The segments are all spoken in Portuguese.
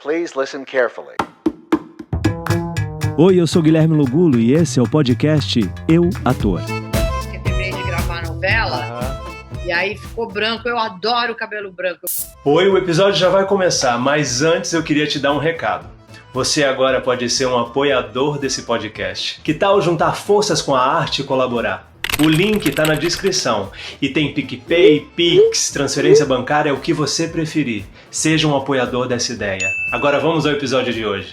Please listen carefully. Oi, eu sou Guilherme Lugulo e esse é o podcast Eu, Ator. Eu terminei de gravar a novela e aí ficou branco. Eu adoro cabelo branco. Oi, o episódio já vai começar, mas antes eu queria te dar um recado. Você agora pode ser um apoiador desse podcast. Que tal juntar forças com a arte e colaborar? O link está na descrição e tem PicPay, Pix, transferência bancária, o que você preferir. Seja um apoiador dessa ideia. Agora vamos ao episódio de hoje.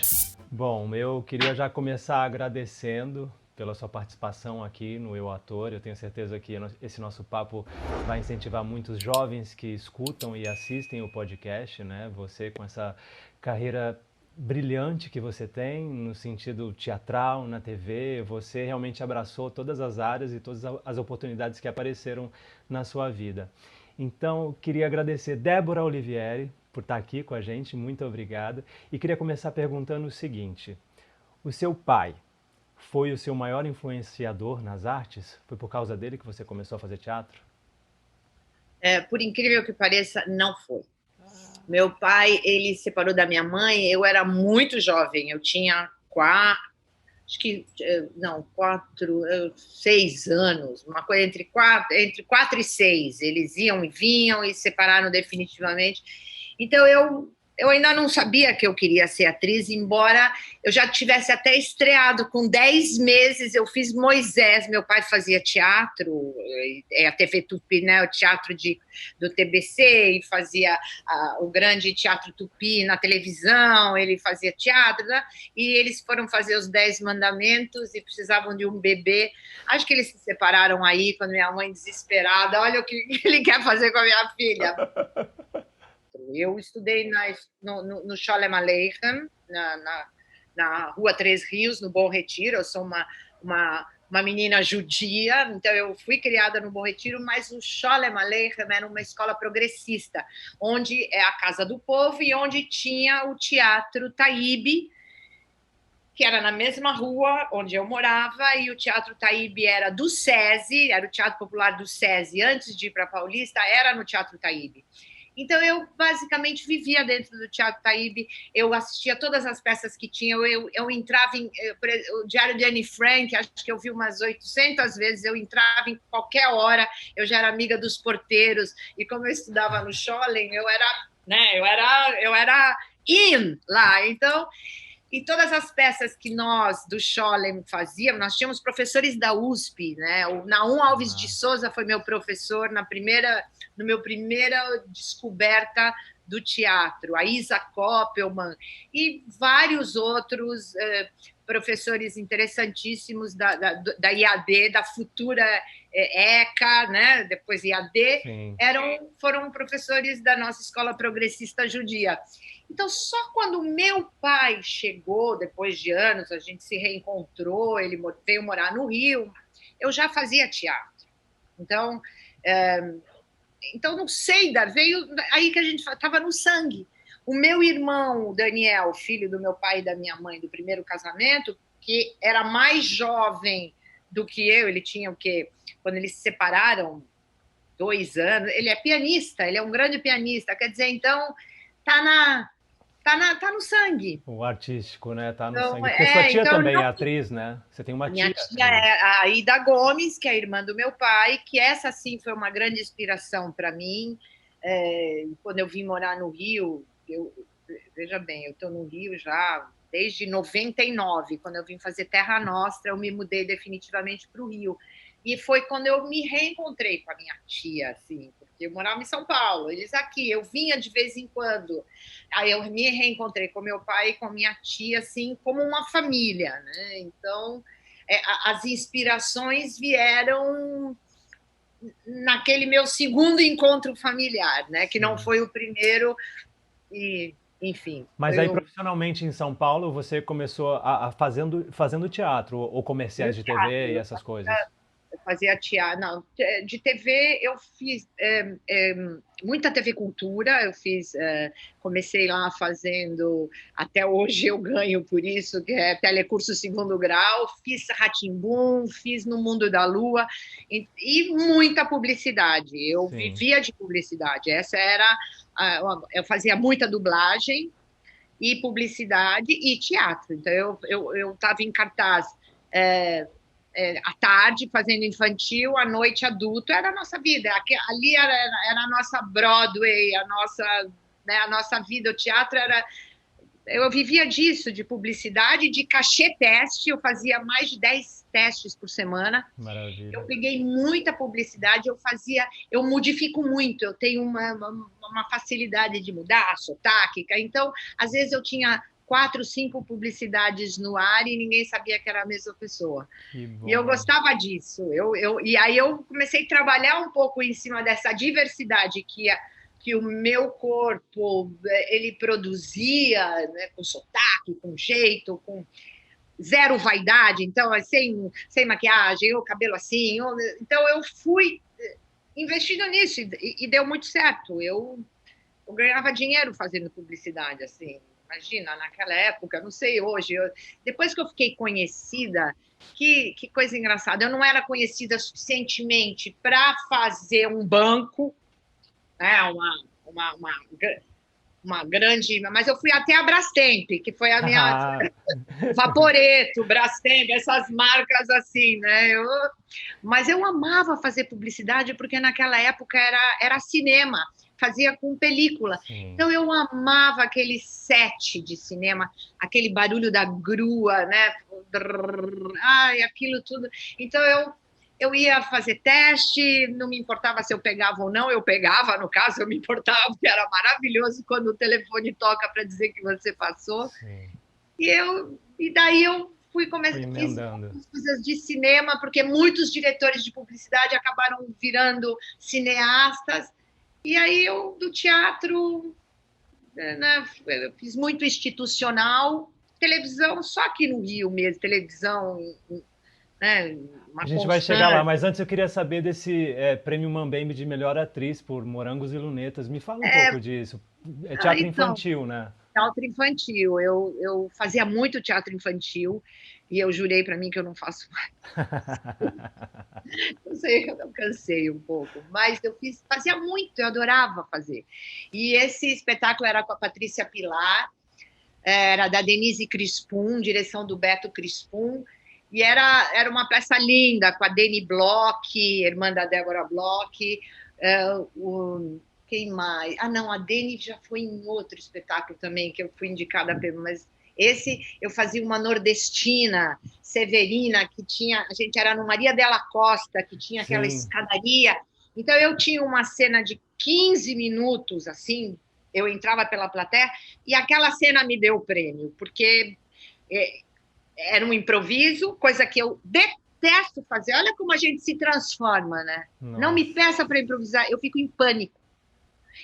Bom, eu queria já começar agradecendo pela sua participação aqui no Eu Ator. Eu tenho certeza que esse nosso papo vai incentivar muitos jovens que escutam e assistem o podcast, né? Você com essa carreira brilhante que você tem no sentido teatral, na TV, você realmente abraçou todas as áreas e todas as oportunidades que apareceram na sua vida. Então, queria agradecer Débora Olivieri por estar aqui com a gente, muito obrigado. E queria começar perguntando o seguinte: o seu pai foi o seu maior influenciador nas artes? Foi por causa dele que você começou a fazer teatro? Por incrível que pareça, não foi. Meu pai, ele se separou da minha mãe, eu era muito jovem, eu tinha 6 anos, uma coisa entre 4 e 6. Eles iam e vinham e se separaram definitivamente. Então, eu ainda não sabia que eu queria ser atriz, embora eu já tivesse até estreado. Com 10 meses, eu fiz Moisés. Meu pai fazia teatro, a TV Tupi, né, o teatro do TBC, e fazia o grande Teatro Tupi na televisão, ele fazia teatro, né? E eles foram fazer os 10 mandamentos e precisavam de um bebê. Acho que eles se separaram aí, quando minha mãe, desesperada, olha o que ele quer fazer com a minha filha. Eu estudei no Sholem Aleichem, na Rua Três Rios, no Bom Retiro. Eu sou uma menina judia, então eu fui criada no Bom Retiro, mas o Sholem Aleichem era uma escola progressista, onde é a casa do povo e onde tinha o Teatro Taíbe, que era na mesma rua onde eu morava, e o Teatro Taíbe era do SESI, era o Teatro Popular do SESI. Antes de ir para Paulista, era no Teatro Taíbe. Então, eu basicamente vivia dentro do Teatro Taíbe, eu assistia todas as peças que tinha, eu entrava o Diário de Anne Frank, acho que eu vi umas 800 vezes, eu entrava em qualquer hora, eu já era amiga dos porteiros, e como eu estudava no Scholem, eu era in lá, então... E todas as peças que nós, do Scholem, fazíamos, nós tínhamos professores da USP, né? O Naum Alves de Souza foi meu professor no meu primeira descoberta do teatro, a Isa Koppelman e vários outros professores interessantíssimos da IAD, da futura ECA, né? Depois IAD, foram professores da nossa escola progressista judia. Então, só quando meu pai chegou, depois de anos, a gente se reencontrou, ele veio morar no Rio, eu já fazia teatro. Então não sei, veio aí que a gente estava no sangue. O meu irmão, o Daniel, filho do meu pai e da minha mãe, do primeiro casamento, que era mais jovem do que eu, ele tinha o quê? Quando eles se separaram, 2 anos, ele é pianista, ele é um grande pianista, quer dizer, então, tá no sangue. O artístico, né? Tá no sangue. Porque sua tia também é atriz, né? Você tem uma tia. Minha tia é a Ida Gomes, que é a irmã do meu pai, que essa, sim, foi uma grande inspiração para mim. Quando eu vim morar no Rio, veja bem, eu estou no Rio já desde 99. Quando eu vim fazer Terra Nostra, eu me mudei definitivamente para o Rio. E foi quando eu me reencontrei com a minha tia, assim, porque eu morava em São Paulo, eles aqui, eu vinha de vez em quando. Aí eu me reencontrei com meu pai e com minha tia, assim, como uma família, né? Então, as inspirações vieram naquele meu segundo encontro familiar, né? Que não foi o primeiro, e enfim. Mas aí, profissionalmente em São Paulo, você começou fazendo teatro ou comerciais de TV e essas coisas? Eu fazia teatro, não, de TV eu fiz muita TV Cultura, comecei lá fazendo, até hoje eu ganho por isso, que é Telecurso Segundo Grau, fiz Rá-Tim-Bum, fiz No Mundo da Lua, e muita publicidade, eu vivia de publicidade, eu fazia muita dublagem, e publicidade e teatro. Então, eu estava em cartaz à tarde, fazendo infantil, à noite, adulto. Era a nossa vida. Ali era a nossa Broadway, né, a nossa vida. O teatro era... Eu vivia disso, de publicidade, de cachê teste. Eu fazia mais de 10 testes por semana. Maravilha. Eu peguei muita publicidade, eu modifico muito, eu tenho uma facilidade de mudar, sotaque. Então, às vezes eu tinha 4, 5 publicidades no ar e ninguém sabia que era a mesma pessoa. E eu gostava disso. E aí eu comecei a trabalhar um pouco em cima dessa diversidade que o meu corpo ele produzia, né, com sotaque, com jeito, com zero vaidade, então sem maquiagem, ou cabelo assim. Então eu fui investindo nisso e deu muito certo. Eu ganhava dinheiro fazendo publicidade, assim. Imagina, naquela época, não sei hoje. Depois que eu fiquei conhecida, que coisa engraçada, eu não era conhecida suficientemente para fazer um banco, né, uma grande... Mas eu fui até a Brastemp, que foi a minha... Vaporetto, Brastemp, essas marcas assim, né? Mas eu amava fazer publicidade porque naquela época era cinema, fazia com película. Sim. Então eu amava aquele set de cinema, aquele barulho da grua, né? Ai, aquilo tudo. Então eu ia fazer teste, não me importava se eu pegava ou não, eu pegava, no caso, eu me importava, porque era maravilhoso quando o telefone toca para dizer que você passou. Sim. E daí eu fui começando a fazer coisas de cinema, porque muitos diretores de publicidade acabaram virando cineastas. E aí eu, do teatro, né, eu fiz muito institucional, televisão, só aqui no Rio mesmo, televisão... Né, a gente vai chegar lá, mas antes eu queria saber desse prêmio Mambembe de melhor atriz por Morangos e Lunetas. Me fala um pouco disso. É teatro infantil, né? Teatro infantil. Eu fazia muito teatro infantil e eu jurei para mim que eu não faço mais. Não sei, eu cansei um pouco, mas fazia muito, eu adorava fazer. E esse espetáculo era com a Patrícia Pilar, era da Denise Crispum, direção do Beto Crispum. E era uma peça linda, com a Deni Bloch, irmã da Débora Bloch. Quem mais? Ah, não, a Deni já foi em outro espetáculo também, que eu fui indicada pelo... Mas esse, eu fazia uma nordestina, Severina, a gente era no Maria della Costa, que tinha aquela escadaria. Então, eu tinha uma cena de 15 minutos, assim, eu entrava pela plateia, e aquela cena me deu o prêmio, porque... era um improviso, coisa que eu detesto fazer. Olha como a gente se transforma, né? Nossa. Não me peça para improvisar, eu fico em pânico.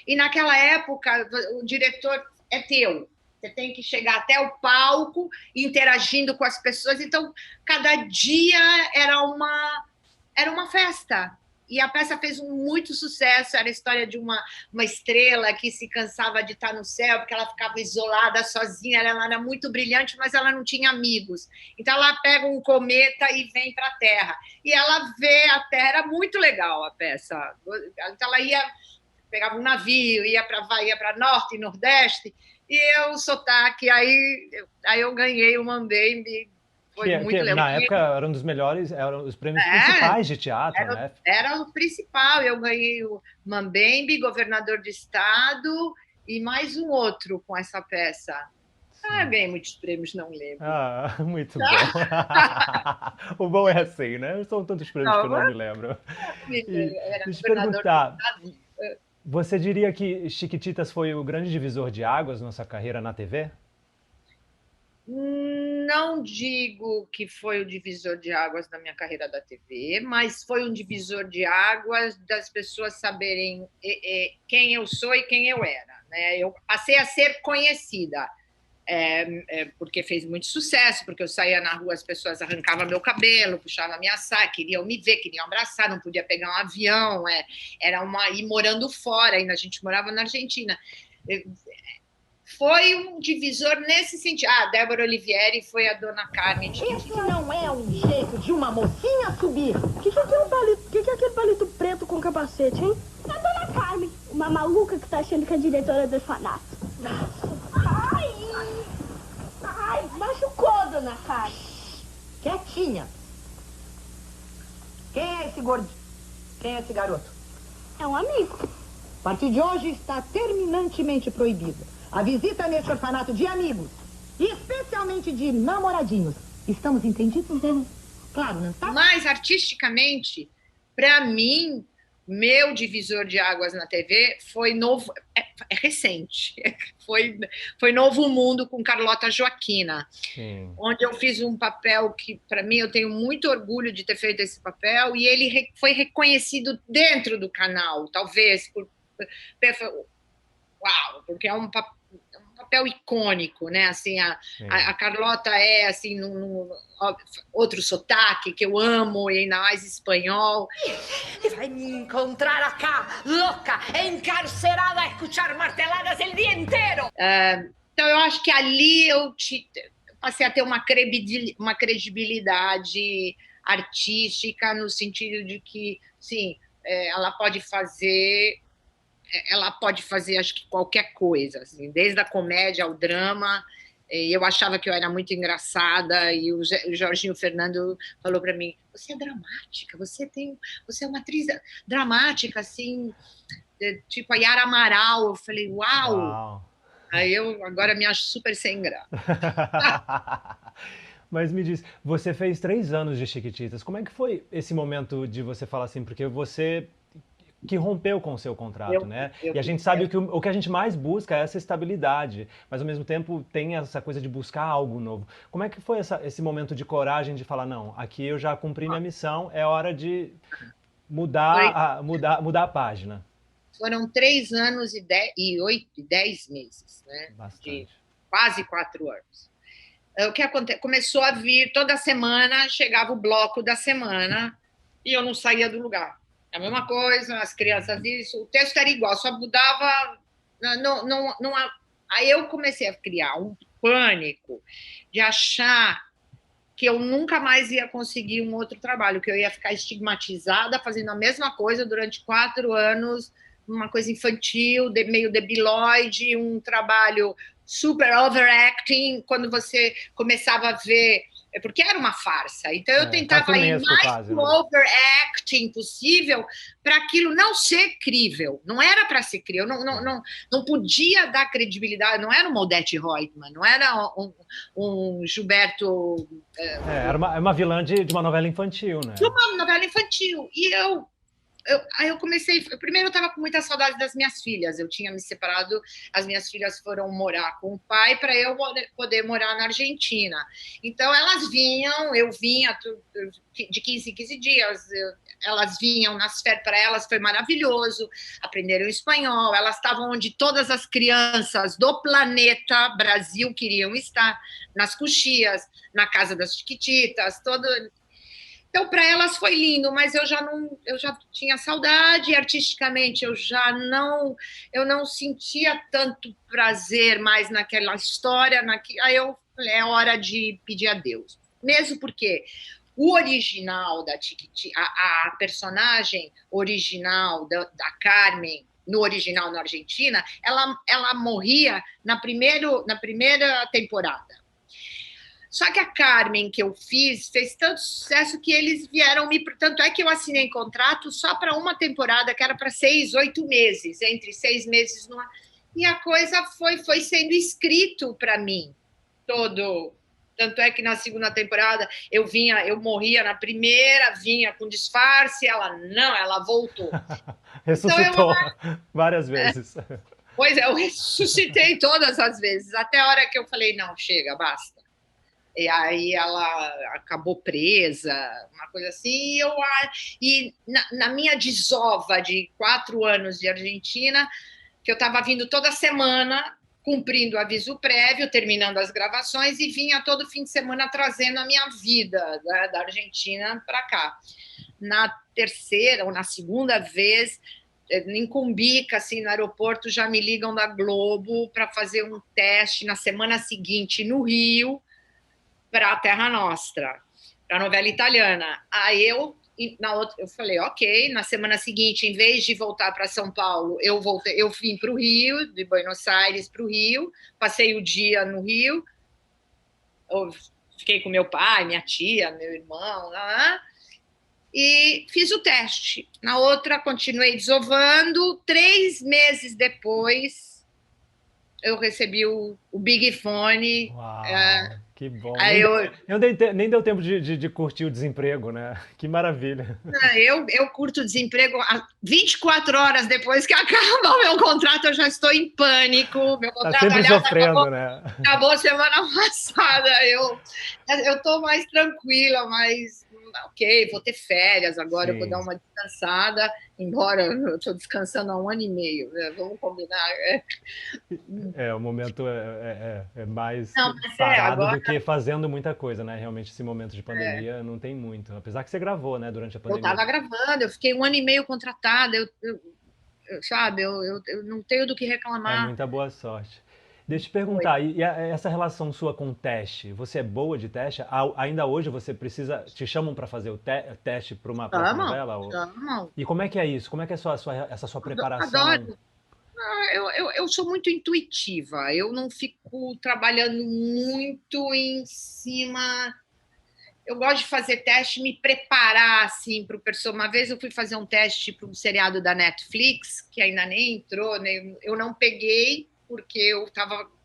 E naquela época, o diretor é teu. Você tem que chegar até o palco, interagindo com as pessoas. Então, cada dia era uma festa. E a peça fez muito sucesso, era a história de uma estrela que se cansava de estar no céu, porque ela ficava isolada, sozinha, ela era muito brilhante, mas ela não tinha amigos. Então ela pega um cometa e vem para a Terra. E ela vê a Terra, era muito legal a peça. Então ela pegava um navio, ia para Norte e Nordeste, e o sotaque, aí eu ganhei o Mambembe. Foi muito legal. Na época eram dos melhores, eram os prêmios principais de teatro, né? Era o principal. Eu ganhei o Mambembe, governador de estado, e mais um outro com essa peça. Eu ganhei muitos prêmios, não lembro. Muito bom. O bom é assim, né? São tantos prêmios que eu não me lembro. Deixa eu te perguntar, você diria que Chiquititas foi o grande divisor de águas na sua carreira na TV? Não digo que foi o divisor de águas da minha carreira da TV, mas foi um divisor de águas das pessoas saberem quem eu sou e quem eu era, né? Eu passei a ser conhecida, porque fez muito sucesso, porque eu saía na rua, as pessoas arrancavam meu cabelo, puxavam minha saia, queriam me ver, queriam abraçar, não podia pegar um avião, ir morando fora, ainda a gente morava na Argentina. Foi um divisor nesse sentido. Débora Olivieri foi a Dona Carmen. Esse não é um jeito de uma mocinha subir. O que é aquele palito preto com capacete, hein? É a Dona Carmen, uma maluca que tá achando que é diretora do orfanato. Ai! Quietinha. Quem é esse gordinho? Quem é esse garoto? É um amigo. A partir de hoje está terminantemente proibida a visita neste orfanato de amigos, e especialmente de namoradinhos. Estamos entendidos, né? Claro, não está? Mas, artisticamente, para mim, meu divisor de águas na TV foi novo, é recente, foi Novo Mundo com Carlota Joaquina, onde eu fiz um papel que, para mim, eu tenho muito orgulho de ter feito esse papel, e ele foi reconhecido dentro do canal, talvez, uau, porque é um papel icônico, né? Assim, a Carlota é assim outro sotaque que eu amo, e ainda mais espanhol. Vai me encontrar acá, louca, encarcerada, a escuchar marteladas o dia inteiro. Então eu acho que ali eu passei a ter uma credibilidade artística, no sentido de que, sim, ela pode fazer acho que qualquer coisa, assim, desde a comédia ao drama. Eu achava que eu era muito engraçada, e o Jorginho Fernando falou para mim: você é dramática, você é uma atriz dramática, assim, tipo a Yara Amaral. Eu falei, uau. Aí eu agora me acho super sem graça. Mas me diz, você fez 3 anos de Chiquititas, como é que foi esse momento de você falar assim, porque você que rompeu com o seu contrato, né? E a gente sabe que o que a gente mais busca é essa estabilidade, mas ao mesmo tempo tem essa coisa de buscar algo novo. Como é que foi esse momento de coragem de falar, não, aqui eu já cumpri minha missão, é hora de mudar a página? Foram 3 anos e 10 meses, né? Bastante. De quase 4 anos. O que acontece? Começou a vir toda semana, chegava o bloco da semana e eu não saía do lugar. A mesma coisa, as crianças, isso, o texto era igual, só mudava. Aí eu comecei a criar um pânico de achar que eu nunca mais ia conseguir um outro trabalho, que eu ia ficar estigmatizada fazendo a mesma coisa durante 4 anos, uma coisa infantil, meio debilóide, um trabalho super overacting, quando você começava a ver... Porque era uma farsa. Então eu tentava ir mais no overacting possível para aquilo não ser crível. Não era para ser crível. Não podia dar credibilidade. Não era uma Odete Reutemann, não era um Gilberto... Era uma vilã de uma novela infantil, né? De uma novela infantil. E aí eu comecei... Primeiro eu estava com muita saudade das minhas filhas. Eu tinha me separado, as minhas filhas foram morar com o pai para eu poder morar na Argentina. Então elas vinham, eu vinha de 15 em 15 dias, elas vinham nas férias, para elas foi maravilhoso, aprenderam espanhol, elas estavam onde todas as crianças do planeta Brasil queriam estar, nas Coxias, na casa das Chiquititas, Então, para elas foi lindo, mas eu já tinha saudade, artisticamente eu não sentia tanto prazer mais naquela história, aí eu falei, é hora de pedir a Deus. Mesmo porque o original da Chiquitita, a personagem original da Carmen, no original na Argentina, ela morria na primeira temporada. Só que a Carmen que eu fiz fez tanto sucesso que eles vieram Tanto é que eu assinei contrato só para uma temporada, que era para 6, 8 meses, entre 6 meses numa. E a coisa foi sendo escrito para mim todo. Tanto é que na segunda temporada eu morria na primeira, vinha com disfarce, ela voltou. Ressuscitou várias vezes. Pois é, eu ressuscitei todas as vezes, até a hora que eu falei, não, chega, basta. E aí ela acabou presa, uma coisa assim, e na minha desova de 4 anos de Argentina, que eu estava vindo toda semana, cumprindo aviso prévio, terminando as gravações, e vinha todo fim de semana trazendo a minha vida da Argentina para cá. Na terceira ou na segunda vez, em Cumbica, assim, no aeroporto, já me ligam da Globo para fazer um teste na semana seguinte no Rio, para a Terra Nostra, para a novela italiana. Aí eu falei, ok, na semana seguinte, em vez de voltar para São Paulo, eu vim para o Rio, de Buenos Aires para o Rio, passei o dia no Rio, fiquei com meu pai, minha tia, meu irmão, e fiz o teste. Na outra, continuei desovando. 3 meses depois, eu recebi o Big Fone. Uau, que bom. Nem deu tempo de curtir o desemprego, né? Que maravilha. Eu curto o desemprego 24 horas depois que acaba o meu contrato, eu já estou em pânico. Meu contrato, tá sempre sofrendo, né? Acabou semana passada. Eu estou mais tranquila, mas ok, vou ter férias agora, eu vou dar uma descansada, embora eu estou descansando há 1 ano e meio, né? Vamos combinar. O momento é mais parado agora... do que fazendo muita coisa, né? Realmente, esse momento de pandemia não tem muito. Apesar que você gravou, né, durante a pandemia. Eu estava gravando, eu fiquei 1 ano e meio contratada, eu não tenho do que reclamar. É muita boa sorte. Deixa eu te perguntar, e essa relação sua com o teste, você é boa de teste? Ainda hoje você te chamam para fazer o teste para uma novela? Chamam. E como é que é isso? Como é que é essa sua preparação? Adoro. Eu sou muito intuitiva, eu não fico trabalhando muito em cima. Eu gosto de fazer teste, me preparar assim para o personagem. Uma vez eu fui fazer um teste para um seriado da Netflix, que ainda nem entrou, eu não peguei, porque eu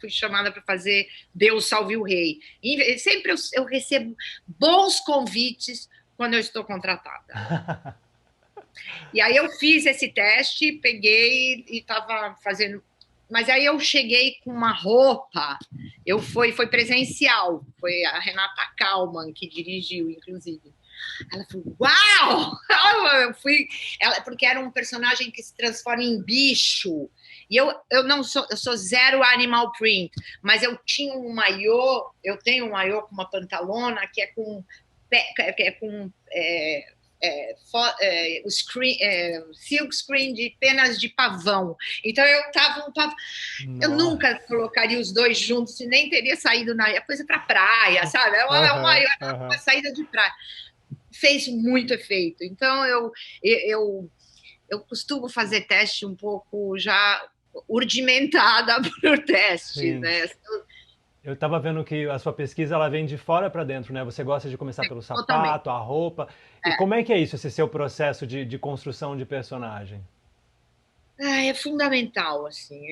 fui chamada para fazer Deus Salve o Rei. E sempre eu recebo bons convites quando eu estou contratada. E aí eu fiz esse teste, peguei e estava fazendo... Mas aí eu cheguei com uma roupa, foi presencial, foi a Renata Kalman que dirigiu, inclusive. Ela falou, uau! Porque era um personagem que se transforma em bicho. E eu sou zero animal print, mas eu tinha um maiô, eu tenho um maiô com uma pantalona que é com silk screen de penas de pavão. Então eu nunca colocaria os dois juntos e nem teria saído coisa para praia, sabe? É uma saída de praia. Fez muito efeito. Então eu costumo fazer teste um pouco já urdimentada por teste, né? Eu estava vendo que a sua pesquisa ela vem de fora para dentro, né? Você gosta de começar pelo sapato, a roupa. E como é que é isso, esse seu processo de construção de personagem? É fundamental, assim.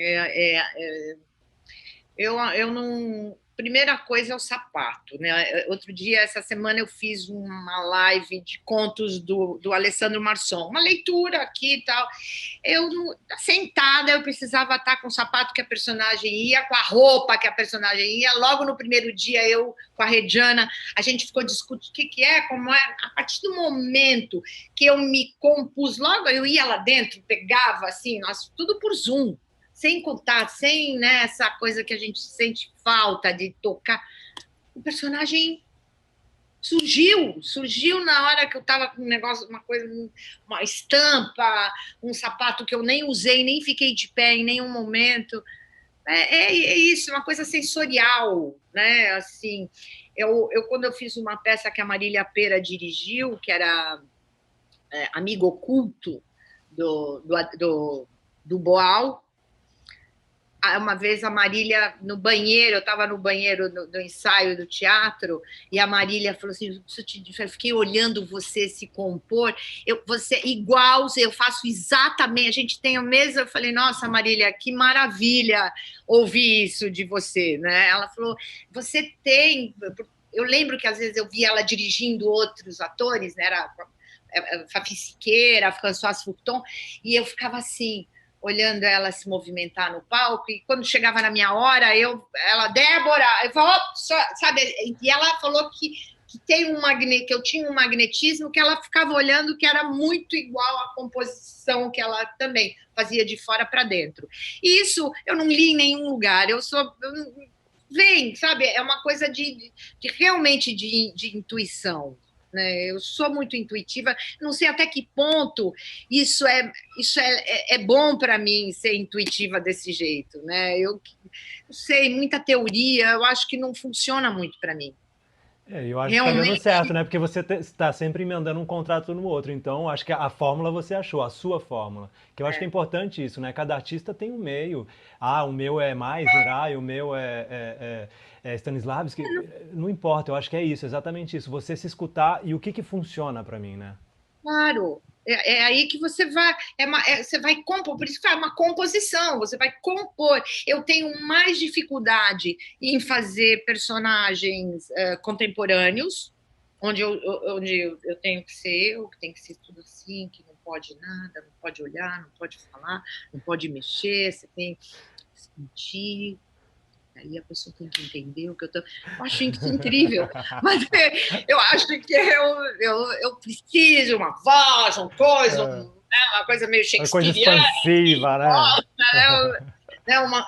Eu não... Primeira coisa é o sapato, né? Outro dia, essa semana, eu fiz uma live de contos do Alessandro Marçom, uma leitura aqui e tal. Sentada, eu precisava estar com o sapato que a personagem ia, com a roupa que a personagem ia. Logo no primeiro dia, eu com a Rediana, a gente ficou discutindo o que é, como é. A partir do momento que eu me compus, logo eu ia lá dentro, pegava assim, tudo por Zoom. Sem contato, sem essa coisa que a gente sente falta de tocar. O personagem surgiu na hora que eu estava com um negócio, uma estampa, um sapato que eu nem usei, nem fiquei de pé em nenhum momento. É isso, uma coisa sensorial, né? Assim, quando eu fiz uma peça que a Marília Pêra dirigiu, que era Amigo Oculto, do Boal. Uma vez a Marília no banheiro, eu estava no banheiro do ensaio do teatro, e a Marília falou assim, eu fiquei olhando você se compor, você igual, eu faço exatamente, a gente tem o mesmo, eu falei, nossa Marília, que maravilha ouvir isso de você, né? Ela falou, você tem, eu lembro que às vezes eu via ela dirigindo outros atores, né? Era Fafi Siqueira, François Fouton, e eu ficava assim, olhando ela se movimentar no palco, e quando chegava na minha hora, ela, Débora, eu falava, sabe, e ela falou que eu tinha um magnetismo que ela ficava olhando que era muito igual à composição que ela também fazia de fora para dentro. E isso eu não li em nenhum lugar, vem, sabe, é uma coisa realmente de intuição. Eu sou muito intuitiva, não sei até que ponto isso é bom para mim ser intuitiva desse jeito, né? Eu sei, muita teoria, eu acho que não funciona muito para mim. Eu acho que está dando Realmente, certo, né? Porque você está sempre emendando um contrato no outro. Então, acho que a fórmula você achou, a sua fórmula. Que eu acho que é importante isso, né? Cada artista tem um meio. Ah, o meu é mais Mirai, o meu é Stanislavski. Não importa, eu acho que é isso, exatamente isso. Você se escutar e o que funciona para mim, né? claro, é aí que você vai, você vai compor, por isso que é uma composição, você vai compor. Eu tenho mais dificuldade em fazer personagens contemporâneos, onde eu tenho que ser eu, que tem que ser tudo assim, que não pode nada, não pode olhar, não pode falar, não pode mexer, você tem que sentir. Aí a pessoa tem que entender o que eu tô. Eu acho isso incrível, mas eu acho que eu preciso uma voz, uma coisa, uma coisa meio Uma coisa shakespeariana. expansiva, né?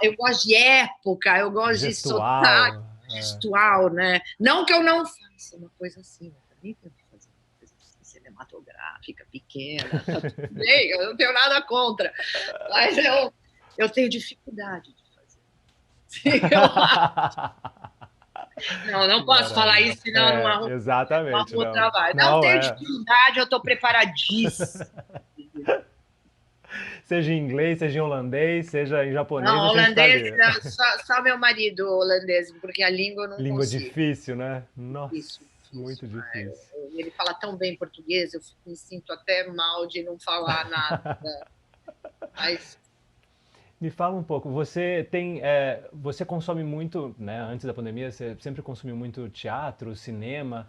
Eu gosto de época, eu gosto de sotaque Gestual. gestual, né? Não que eu não faça uma coisa assim, eu também tenho que fazer uma coisa assim, cinematográfica, pequena, tá tudo bem, eu não tenho nada contra, mas eu tenho dificuldade de não posso falar isso, senão não arrumo, exatamente, o não. trabalho. Não Não, tenho dificuldade, eu estou preparadíssima. Seja em inglês, seja em holandês, seja em japonês, Não, a gente tá holandês, ali. só meu marido holandês, porque a língua eu não Língua consigo. difícil, né? Nossa, Difícil. muito difícil. Ele fala tão bem português, eu me sinto até mal de não falar nada. Mas Me fala um pouco, você consome muito, né? Antes da pandemia, você sempre consumiu muito teatro, cinema.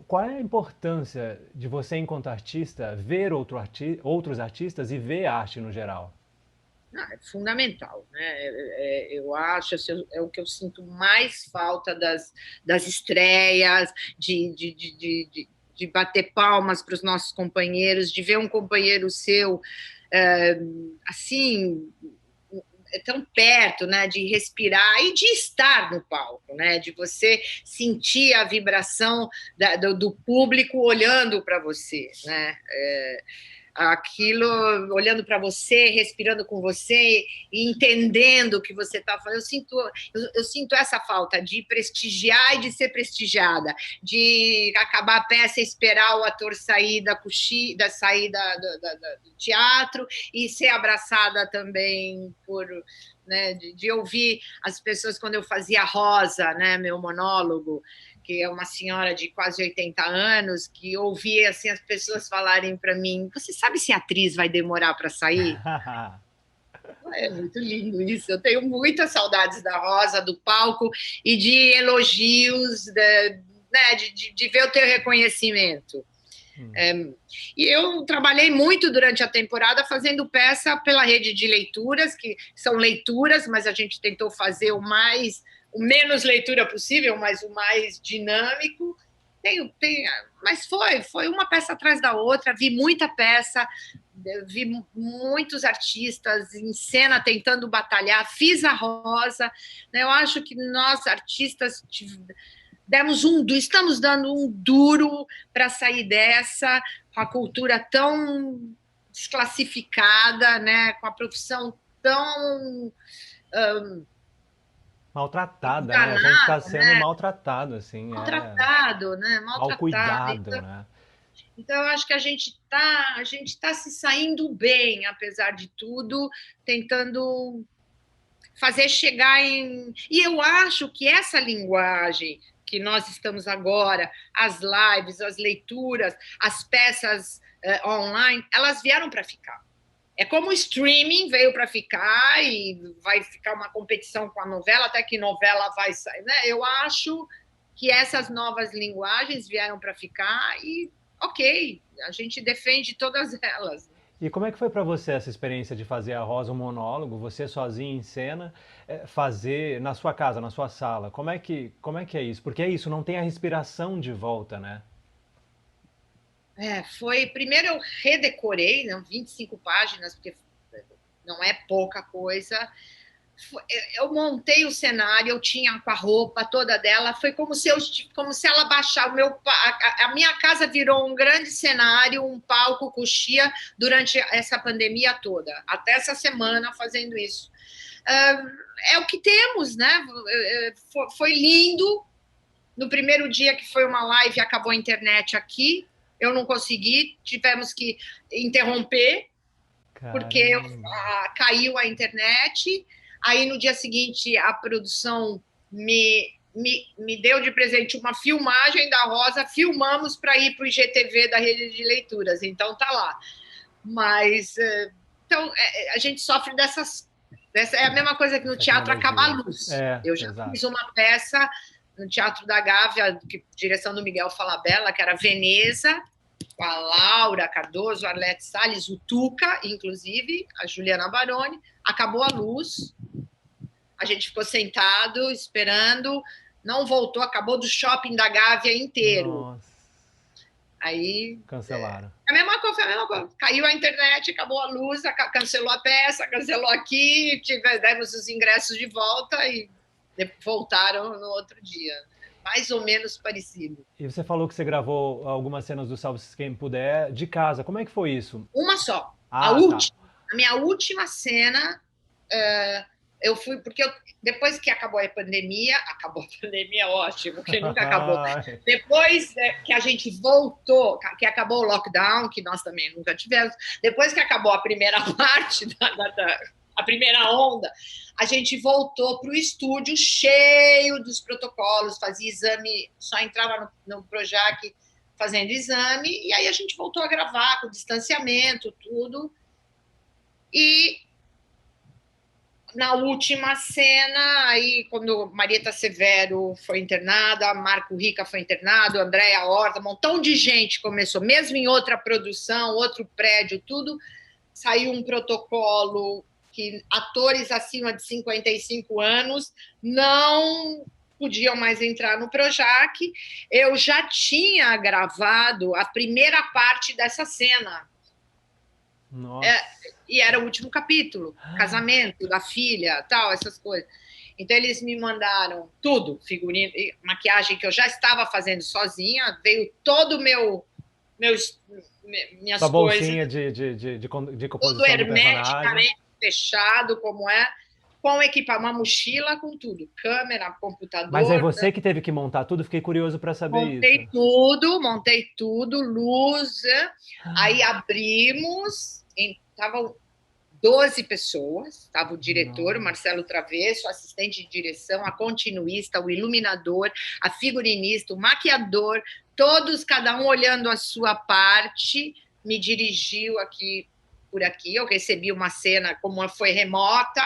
Qual é a importância de você, enquanto artista, ver outros artistas e ver arte no geral? é fundamental, né? Eu acho, assim, é o que eu sinto mais falta das estreias, de bater palmas para os nossos companheiros, de ver um companheiro seu assim, tão perto, né, de respirar e de estar no palco, né, de você sentir a vibração do público olhando para você, né, aquilo olhando para você, respirando com você e entendendo o que você está fazendo. Eu sinto essa falta de prestigiar e de ser prestigiada, de acabar a peça e esperar o ator sair sair do teatro e ser abraçada também por... Né, de ouvir as pessoas quando eu fazia Rosa, né, meu monólogo, que é uma senhora de quase 80 anos, que ouvia assim, as pessoas falarem para mim: você sabe se a atriz vai demorar para sair? É muito lindo isso. Eu tenho muitas saudades da Rosa, do palco e de elogios, né, de ver o teu reconhecimento. E eu trabalhei muito durante a temporada fazendo peça pela rede de leituras, que são leituras, mas a gente tentou fazer o menos leitura possível, mas o mais dinâmico. Mas foi uma peça atrás da outra, vi muita peça, vi muitos artistas em cena tentando batalhar, fiz a Rosa, né? Eu acho que nós, artistas, estamos dando um duro para sair dessa, com a cultura tão desclassificada, né? Com a profissão tão... maltratada, né? A gente está sendo maltratado, assim. Maltratado, né? Mal cuidado, né? Então, eu acho que a gente tá se saindo bem, apesar de tudo, tentando fazer chegar em... E eu acho que essa linguagem que nós estamos agora, as lives, as leituras, as peças online, elas vieram para ficar. É como o streaming veio para ficar e vai ficar uma competição com a novela, até que novela vai sair, né? Eu acho que essas novas linguagens vieram para ficar e, ok, a gente defende todas elas. E como é que foi para você essa experiência de fazer a Rosa um monólogo, você sozinha em cena, fazer na sua casa, na sua sala? Como é que é isso? Porque é isso, não tem a respiração de volta, né? Primeiro eu redecorei, né, 25 páginas, porque não é pouca coisa. Eu montei o cenário, eu tinha com a roupa toda dela, foi como se ela baixar a minha casa virou um grande cenário, um palco coxia durante essa pandemia toda, até essa semana fazendo isso. É o que temos, né? Foi lindo, No primeiro dia que foi uma live, acabou a internet aqui, eu não consegui, tivemos que interromper, porque caiu a internet. Aí, no dia seguinte, a produção me deu de presente uma filmagem da Rosa, filmamos para ir para o IGTV da Rede de Leituras, então tá lá. Mas, então, a gente sofre é a mesma coisa que no teatro acaba a luz. Eu já fiz uma peça no Teatro da Gávea, direção do Miguel Falabella, que era Veneza, com a Laura Cardoso, a Arlete Salles, o Tuca, inclusive, a Juliana Baroni. Acabou a luz, a gente ficou sentado, esperando, não voltou, acabou do shopping da Gávea inteiro. Nossa. Aí... Cancelaram. A mesma coisa. Caiu a internet, acabou a luz, cancelou a peça, cancelou aqui, demos os ingressos de volta e voltaram no outro dia. Mais ou menos parecido. E você falou que você gravou algumas cenas do Salve-se Quem Puder de casa. Como é que foi isso? Uma só. A minha última cena, eu fui... Porque depois que acabou a pandemia, ótimo, porque nunca acabou. Depois que a gente voltou, que acabou o lockdown, que nós também nunca tivemos, depois que acabou a primeira parte a primeira onda, a gente voltou para o estúdio cheio dos protocolos, fazia exame, só entrava no Projac fazendo exame, e aí a gente voltou a gravar com distanciamento, tudo. E na última cena, aí quando Marieta Severo foi internada, Marco Rica foi internado, Andréa Horta, um montão de gente começou, mesmo em outra produção, outro prédio, tudo, saiu um protocolo que atores acima de 55 anos não podiam mais entrar no Projac. Eu já tinha gravado a primeira parte dessa cena. Nossa. E era o último capítulo, casamento da filha, tal, essas coisas. Então, eles me mandaram tudo, figurino, maquiagem que eu já estava fazendo sozinha, veio todo minhas Sua coisas. Bolsinha de composição tudo do personagem. hermeticamente fechado, como é, com equipamento, uma mochila com tudo, câmera, computador. Mas é você que teve que montar tudo? Fiquei curioso para saber isso. Montei tudo, luz, aí abrimos, estavam 12 pessoas, estava o diretor, o Marcelo Travesso, o assistente de direção, a continuista, o iluminador, a figurinista, o maquiador, todos, cada um olhando a sua parte, me dirigiu por aqui, eu recebi uma cena, como foi remota,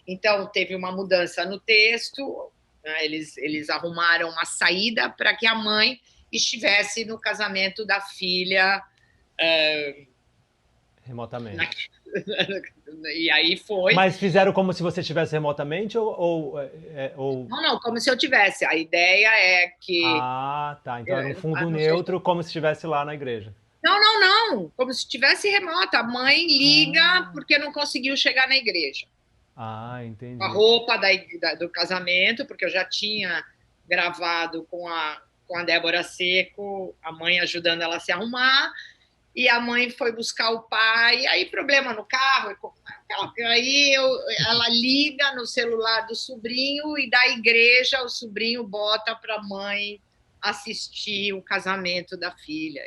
então teve uma mudança no texto, né? Eles arrumaram uma saída para que a mãe estivesse no casamento da filha. Remotamente. E aí foi. Mas fizeram como se você estivesse remotamente ou... Não, como se eu tivesse. A ideia é que... Ah, tá. Então era um fundo neutro, como se estivesse lá na igreja. Não. Como se estivesse remota. A mãe liga porque não conseguiu chegar na igreja. Ah, entendi. A roupa do casamento, porque eu já tinha gravado com a Débora Seco, a mãe ajudando ela a se arrumar, e a mãe foi buscar o pai, aí problema no carro, aí ela liga no celular do sobrinho, e da igreja o sobrinho bota para a mãe assistir o casamento da filha.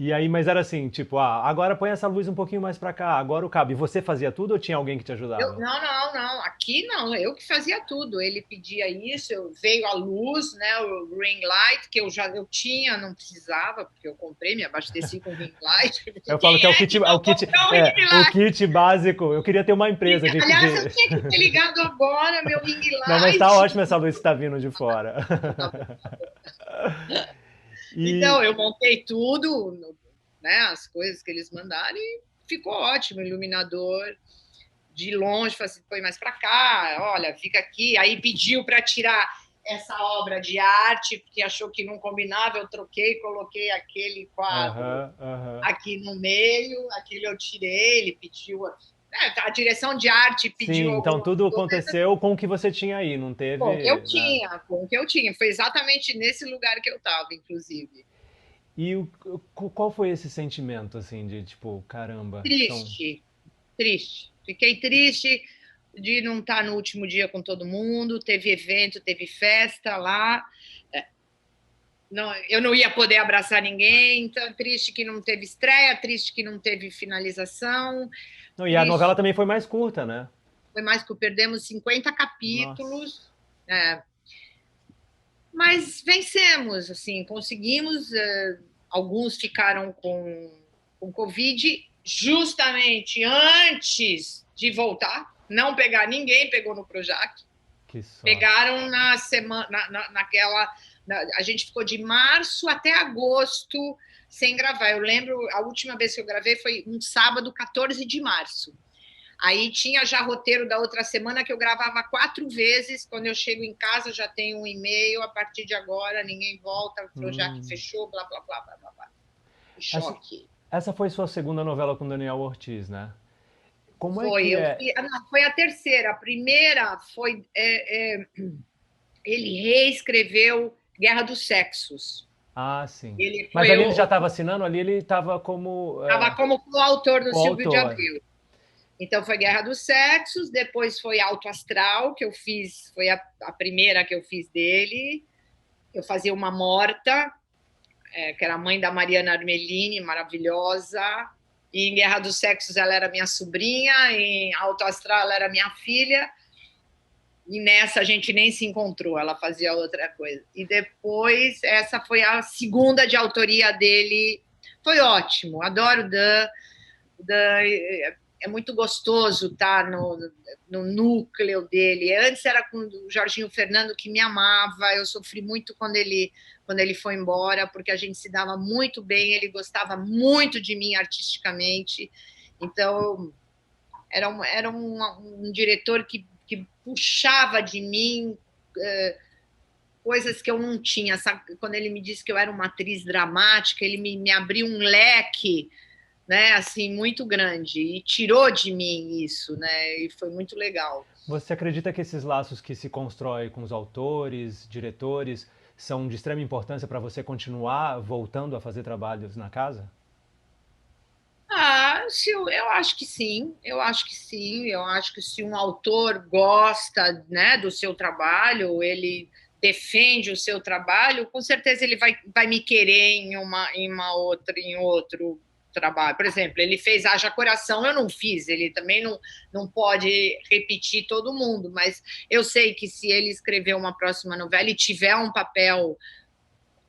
E aí, mas era assim, tipo, agora põe essa luz um pouquinho mais pra cá, agora o cabo. E você fazia tudo ou tinha alguém que te ajudava? Não. Aqui não, eu que fazia tudo. Ele pedia isso, veio a luz, né, o ring light, que eu tinha, não precisava, porque eu comprei, me abasteci com ring light. Eu falo que é o kit básico. Eu queria ter uma empresa de... Aliás, eu tinha que ter ligado agora, meu ring light. Não, mas tá ótimo essa luz que tá vindo de fora. Então, eu montei tudo, né, as coisas que eles mandaram, e ficou ótimo. Iluminador de longe, falei assim, põe mais para cá, olha, fica aqui. Aí pediu para tirar essa obra de arte, porque achou que não combinava, eu troquei, coloquei aquele quadro aqui no meio, aquele eu tirei, ele pediu... a direção de arte pediu... Sim, então tudo aconteceu com o que você tinha aí, não teve... Com o que eu tinha. Foi exatamente nesse lugar que eu estava, inclusive. E qual foi esse sentimento, assim, de tipo, caramba... Triste. Fiquei triste. de não estar no último dia com todo mundo, teve evento, teve festa lá. Não, eu não ia poder abraçar ninguém, então triste que não teve estreia, triste que não teve finalização. Não, e a novela também foi mais curta, né? Foi mais que perdemos 50 capítulos. Mas vencemos, assim, conseguimos. Alguns ficaram com Covid justamente antes de voltar. Não pegar ninguém, pegou no Projac. Que sorte. Pegaram na semana, naquela. A gente ficou de março até agosto sem gravar. Eu lembro, a última vez que eu gravei foi um sábado, 14 de março. Aí tinha já roteiro da outra semana que eu gravava 4 vezes. Quando eu chego em casa, já tenho um e-mail. A partir de agora, ninguém volta. O Projac fechou, blá, blá, blá, blá, blá, blá. Choque. Essa foi sua segunda novela com Daniel Ortiz, né? Como foi, é que não, foi a terceira. A primeira foi... ele reescreveu Guerra dos Sexos. Ah, sim. Mas ali ele já estava assinando? Ali ele estava como... Estava como coautor do Silvio de Abril. Então foi Guerra dos Sexos, depois foi Alto Astral, que eu fiz, foi a primeira que eu fiz dele. Eu fazia uma morta, que era a mãe da Mariana Armelini, maravilhosa. E em Guerra dos Sexos ela era minha sobrinha, em Alto Astral ela era minha filha. E nessa a gente nem se encontrou, ela fazia outra coisa. E depois, essa foi a segunda de autoria dele. Foi ótimo, adoro o Dan. É muito gostoso estar no núcleo dele. Antes era com o Jorginho Fernando, que me amava. Eu sofri muito quando ele foi embora, porque a gente se dava muito bem, ele gostava muito de mim artisticamente. Então, era um diretor que puxava de mim coisas que eu não tinha. Sabe? Quando ele me disse que eu era uma atriz dramática, ele me abriu um leque, né, assim, muito grande, e tirou de mim isso, né, e foi muito legal. Você acredita que esses laços que se constroem com os autores, diretores, são de extrema importância para você continuar voltando a fazer trabalhos na casa? Eu acho que sim, eu acho que se um autor gosta, né, do seu trabalho, ele defende o seu trabalho, com certeza ele vai me querer em outro trabalho. Por exemplo, ele fez Haja Coração, eu não fiz, ele também não pode repetir todo mundo, mas eu sei que se ele escrever uma próxima novela e tiver um papel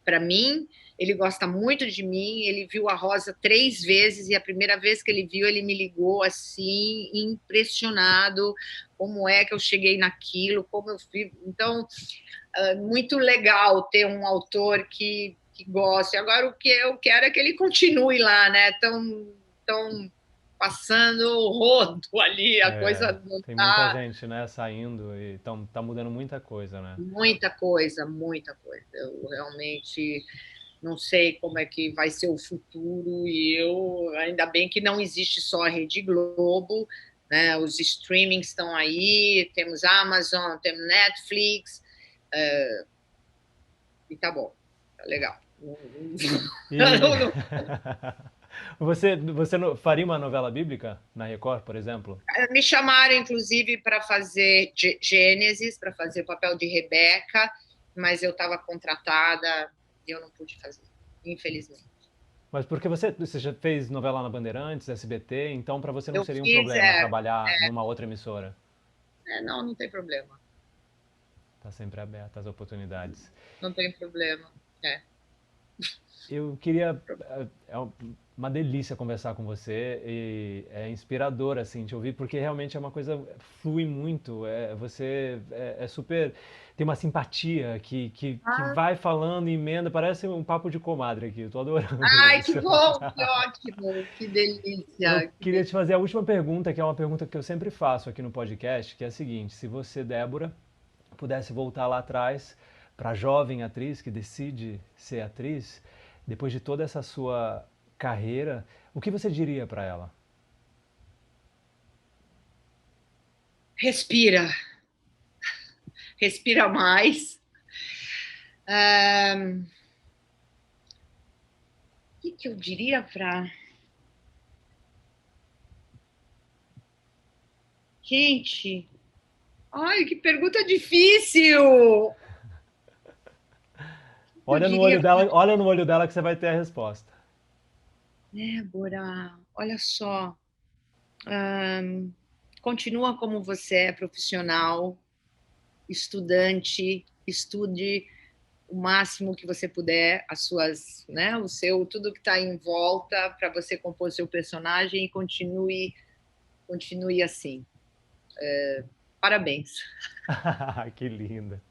para mim, ele gosta muito de mim, ele viu a Rosa 3 vezes e a primeira vez que ele viu, ele me ligou assim, impressionado, como é que eu cheguei naquilo, como eu fiz. Então, muito legal ter um autor que goste. Agora, o que eu quero é que ele continue lá, né? Tão passando o rodo ali, a coisa não tem muita gente, né, saindo e tá mudando muita coisa, né? Muita coisa. Eu realmente não sei como é que vai ser o futuro e ainda bem que não existe só a Rede Globo, né? Os streamings estão aí, temos Amazon, temos Netflix, e tá bom, tá legal. Você faria uma novela bíblica na Record, por exemplo? Me chamaram, inclusive, para fazer Gênesis, para fazer o papel de Rebeca, mas eu estava contratada e eu não pude fazer, infelizmente. Mas porque você já fez novela na Bandeirantes, SBT, então para você não seria um problema trabalhar numa outra emissora? Não tem problema. Está sempre aberta as oportunidades. Não tem problema, Eu queria... É uma delícia conversar com você e é inspirador, assim, te ouvir, porque realmente é uma coisa... flui muito, você é super... tem uma simpatia que vai falando, emenda, parece um papo de comadre aqui, eu tô adorando. Ai, que bom, que ótimo, que delícia. Eu queria te fazer a última pergunta, que é uma pergunta que eu sempre faço aqui no podcast, que é a seguinte: se você, Débora, pudesse voltar lá atrás para a jovem atriz que decide ser atriz, depois de toda essa sua carreira, o que você diria para ela? Respira mais. O que eu diria para... Gente, Ai, que pergunta difícil! Olha no olho dela que você vai ter a resposta. Débora, olha só. Continua como você é, profissional, estudante, estude o máximo que você puder, as suas, né, o seu, tudo que está em volta para você compor seu personagem e continue assim. Parabéns. Que linda.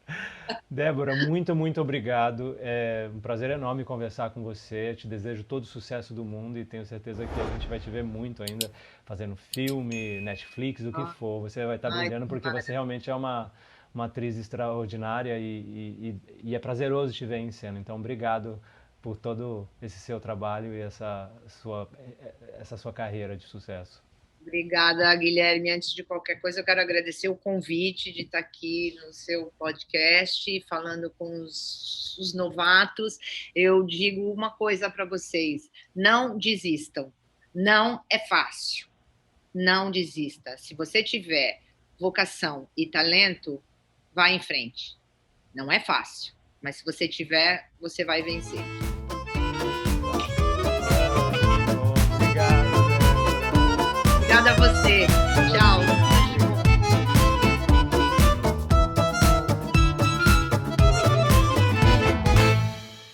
Débora, muito, muito obrigado. É um prazer enorme conversar com você. Te desejo todo o sucesso do mundo e tenho certeza que a gente vai te ver muito ainda fazendo filme, Netflix, o que for. Você vai estar brilhando porque você realmente é uma atriz extraordinária e é prazeroso te ver em cena. Então, obrigado por todo esse seu trabalho e essa sua carreira de sucesso. Obrigada, Guilherme. Antes de qualquer coisa, eu quero agradecer o convite de estar aqui no seu podcast, falando com os novatos. Eu digo uma coisa para vocês: não desistam. Não é fácil. Não desista. Se você tiver vocação e talento, vá em frente. Não é fácil, mas se você tiver, você vai vencer. Obrigada a você.